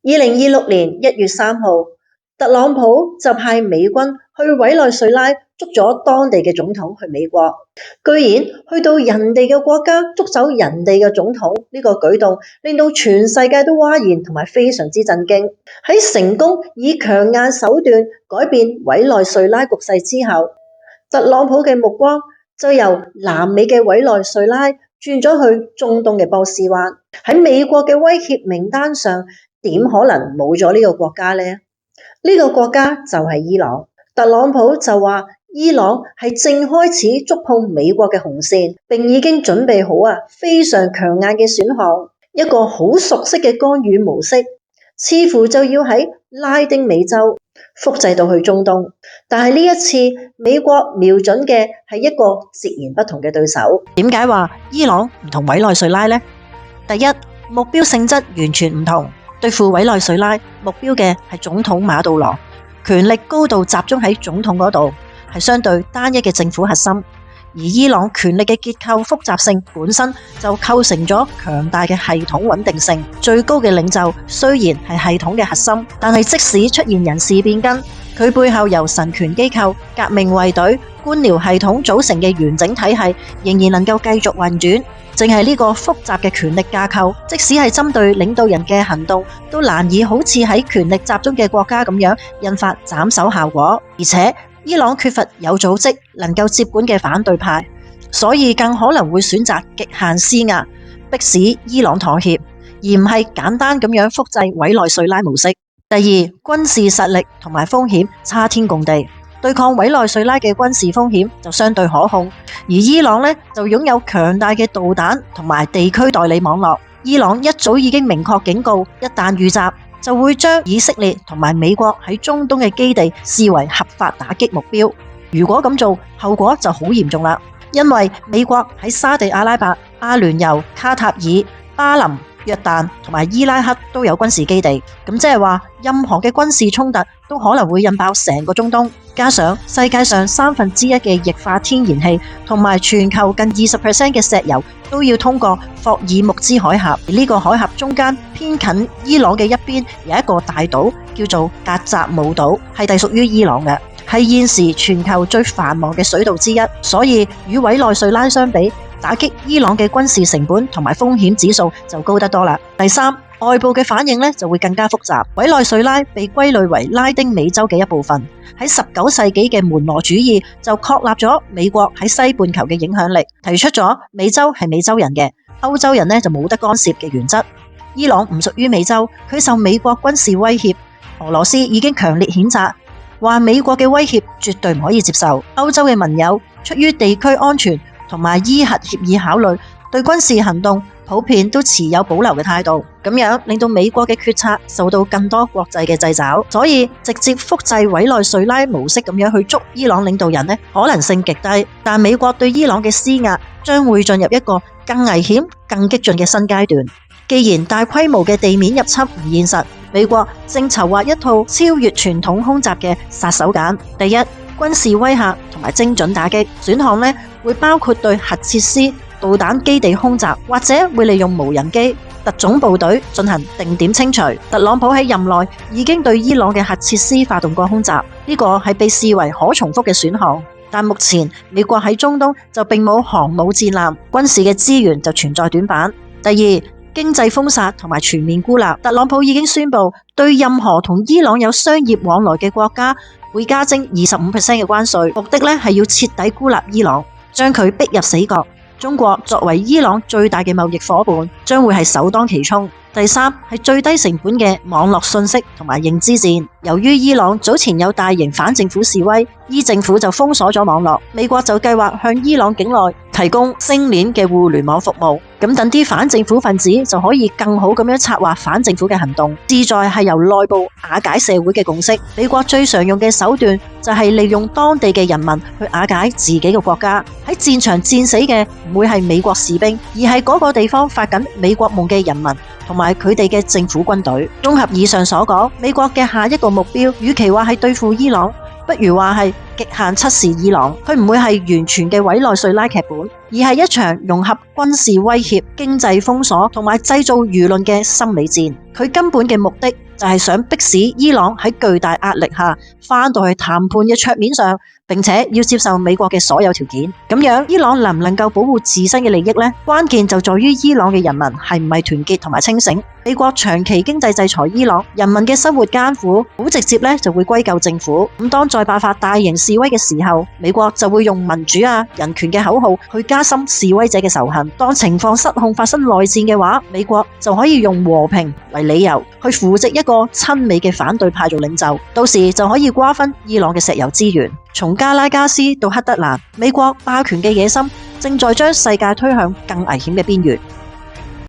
2026年1月3號，特朗普就派美軍去委內瑞拉捉咗當地嘅總統去美國，居然去到人哋嘅國家捉走人哋嘅總統，呢個舉動令到全世界都譁然同埋非常之震驚。喺成功以強硬手段改變委內瑞拉局勢之後，特朗普嘅目光就由南美嘅委內瑞拉轉咗去中東嘅波斯灣。喺美國嘅威脅名單上，點可能冇咗呢個國家呢？呢個國家就係伊朗。特朗普就話伊朗係正開始觸碰美國嘅紅線，並已經準備好非常強硬嘅選項，一個好熟悉嘅干預模式，似乎就要喺拉丁美洲複製到去中東。但係呢一次美國瞄準嘅係一個截然不同嘅對手。點解話伊朗唔同委內瑞拉呢？第一，目標性質完全唔同。對付委內瑞拉目標嘅係總統馬杜羅，權力高度集中喺總統嗰度，係相對單一嘅政府核心。而伊朗權力嘅結構複雜性本身就構成咗強大嘅系統穩定性。最高嘅領袖雖然係系統嘅核心，但係即使出現人事變更，佢背後由神權機構、革命衛隊、官僚系統組成嘅完整體系仍然能夠繼續運轉。正係呢個複雜嘅權力架構，即使係針對領導人嘅行動，都難以好似喺權力集中嘅國家咁樣引發斬首效果。而且伊朗缺乏有組織能夠接管嘅反對派，所以更可能會選擇極限施壓，迫使伊朗妥協，而唔係簡單咁樣複製委內瑞拉模式。第二，軍事實力同埋風險差天共地。對抗委內瑞拉嘅軍事風險就相對可控，而伊朗呢就擁有強大嘅導彈同埋地區代理網絡。伊朗一早已經明確警告，一旦遇襲就會將以色列同埋美國喺中東嘅基地視為合法打擊目標。如果咁做，後果就好嚴重啦，因為美國喺沙地阿拉伯、阿聯酋、卡塔爾、巴林、約旦同埋伊拉克都有軍事基地，咁即係話任何嘅軍事衝突都可能會引爆成個中東。加上世界上1/3嘅液化天然氣同埋全球近20% 嘅石油都要通過霍爾木茲海峽，而呢個海峽中間偏近伊朗嘅一邊有一個大島叫做達扎姆島，係隸屬於伊朗嘅，係現時全球最繁忙嘅水道之一。所以與委內瑞拉相比，打擊伊朗嘅軍事成本同埋風險指數就高得多啦。第三，外部嘅反應就會更加複雜。委內瑞拉被歸類為拉丁美洲嘅一部分，喺19世紀嘅門羅主義就確立咗美國喺西半球嘅影響力，提出咗美洲係美洲人嘅，歐洲人就冇得干涉嘅原則。伊朗唔屬於美洲，佢受美國軍事威脅，俄羅斯已經強烈譴責，話美國嘅威脅絕對唔可以接受。歐洲嘅盟友出於地區安全同埋伊核協議考慮，對軍事行動普遍都持有保留嘅態度，咁樣令到美國嘅決策受到更多國際嘅掣肘，所以直接複製委內瑞拉模式咁樣去捉伊朗領導人可能性極低。但美國對伊朗嘅施壓將會進入一個更危險、更激進嘅新階段。既然大規模嘅地面入侵唔現實，美國正籌劃一套超越傳統空襲嘅殺手鐧。第一，軍事威嚇同埋精準打擊選項會包括對核設施、導彈基地空襲，或者會利用無人機、特種部隊進行定點清除。特朗普喺任內已經對伊朗嘅核設施發動過空襲，呢個係被視為可重複嘅選項。但目前美國喺中東就並冇航母戰艦，軍事嘅資源就存在短板。第二，經濟封殺同埋全面孤立。特朗普已經宣布對任何同伊朗有商業往來嘅國家會加徵25% 嘅關稅，目的係要徹底孤立伊朗，將佢逼入死角。中國作為伊朗最大嘅貿易夥伴，將會係首當其衝。第三，係最低成本嘅網絡信息同埋認知戰。由於伊朗早前有大型反政府示威，伊政府就封鎖咗網絡，美國就計劃向伊朗境內提供星鏈嘅互聯網服務，咁等啲反政府分子就可以更好咁樣策劃反政府嘅行動，志在係由內部瓦解社會嘅共識。美國最常用嘅手段就係利用當地嘅人民去瓦解自己嘅國家。喺戰場戰死嘅唔會係美國士兵，而係嗰個地方發緊美國夢嘅人民同埋佢哋嘅政府軍隊。綜合以上所講，美國嘅下一個目標與其話係對付伊朗，不如話係極限測試伊朗，佢唔會係完全嘅委內瑞拉劇本，而係一場融合軍事威脅、經濟封鎖同埋製造輿論嘅心理戰。佢根本嘅目的就係想迫使伊朗喺巨大壓力下返到去談判嘅桌面上，並且要接受美國嘅所有條件。咁樣伊朗能唔能夠保護自身嘅利益呢？關鍵就在於伊朗嘅人民係唔係團結同埋清醒。美國長期經濟制裁伊朗，人民嘅生活艱苦，好直接咧就會歸咎政府。咁當再爆發大型示威嘅時候，美國就會用民主啊、人權嘅口號去加深示威者嘅仇恨。當情況失控發生內戰嘅話，美國就可以用和平為理由去扶植一個親美嘅反對派做領袖，到時就可以瓜分伊朗嘅石油資源。從加拉加斯到克德蘭，美國霸權嘅野心正在將世界推向更危險嘅邊緣。